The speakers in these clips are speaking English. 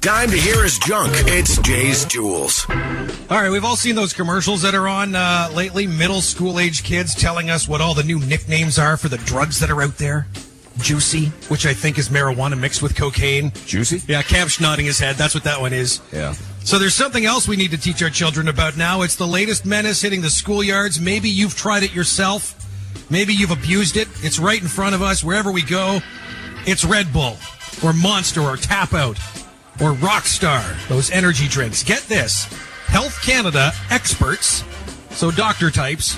Time to hear his junk. It's Jay's Jewels. All right, we've all seen those commercials that are on lately. Middle school age kids telling us what all the new nicknames are for the drugs that are out there. Juicy, which I think is marijuana mixed with cocaine. Juicy? Yeah, Camp's nodding his head. That's what that one is. Yeah. So there's something else we need to teach our children about now. It's the latest menace hitting the schoolyards. Maybe you've tried it yourself. Maybe you've abused it. It's right in front of us wherever we go. It's Red Bull or Monster or Tap Out or Rockstar, those energy drinks. Get this. Health Canada experts, so doctor types,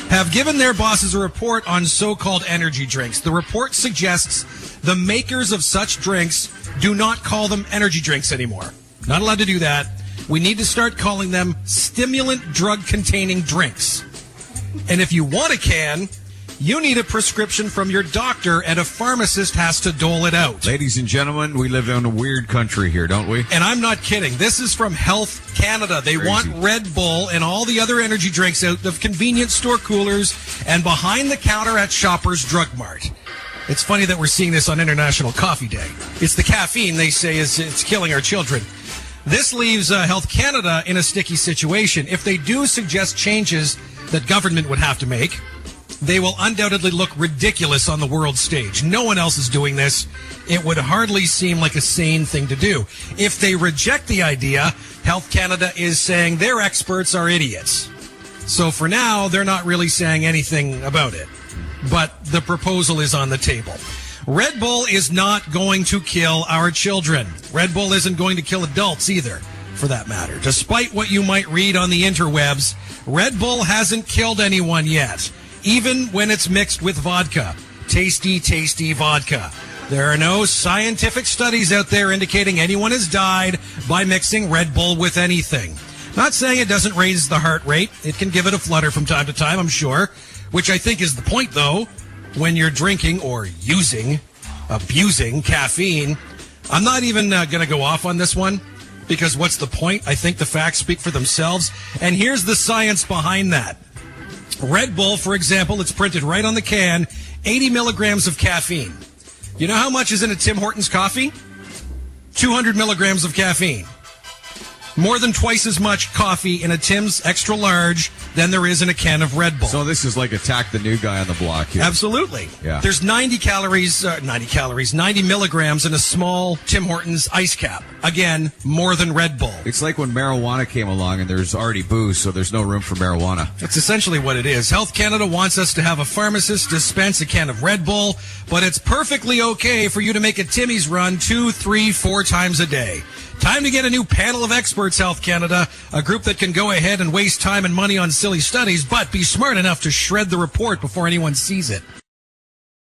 have given their bosses a report on so-called energy drinks. The report suggests the makers of such drinks do not call them energy drinks anymore. Not allowed to do that. We need to start calling them stimulant drug-containing drinks. And if you want a can, you need a prescription from your doctor, and a pharmacist has to dole it out. Ladies and gentlemen, we live in a weird country here, don't we? And I'm not kidding. This is from Health Canada. They want Red Bull and all the other energy drinks out of convenience store coolers and behind the counter at Shoppers Drug Mart. It's funny that we're seeing this on International Coffee Day. It's the caffeine, they say, it's killing our children. This leaves Health Canada in a sticky situation. If they do suggest changes that government would have to make, they will undoubtedly look ridiculous on the world stage. No one else is doing this. It would hardly seem like a sane thing to do. If they reject the idea, Health Canada is saying their experts are idiots. So for now, they're not really saying anything about it. But the proposal is on the table. Red Bull is not going to kill our children. Red Bull isn't going to kill adults either, for that matter. Despite what you might read on the interwebs, Red Bull hasn't killed anyone yet, even when it's mixed with vodka. Tasty, tasty vodka. There are no scientific studies out there indicating anyone has died by mixing Red Bull with anything. Not saying it doesn't raise the heart rate. It can give it a flutter from time to time, I'm sure, which I think is the point, though. When you're drinking or abusing caffeine, I'm not even going to go off on this one, because what's the point? I think the facts speak for themselves. And here's the science behind that. Red Bull, for example, it's printed right on the can, 80 milligrams of caffeine. You know how much is in a Tim Hortons coffee? 200 milligrams of caffeine. More than twice as much coffee in a Tim's extra large than there is in a can of Red Bull. So this is like attack the new guy on the block here. Absolutely. Yeah. There's 90 milligrams in a small Tim Hortons ice cap. Again, more than Red Bull. It's like when marijuana came along and there's already booze, so there's no room for marijuana. That's essentially what it is. Health Canada wants us to have a pharmacist dispense a can of Red Bull, but it's perfectly okay for you to make a Timmy's run 2, 3, 4 times a day. Time to get a new panel of experts, Health Canada, a group that can go ahead and waste time and money on silly studies, but be smart enough to shred the report before anyone sees it.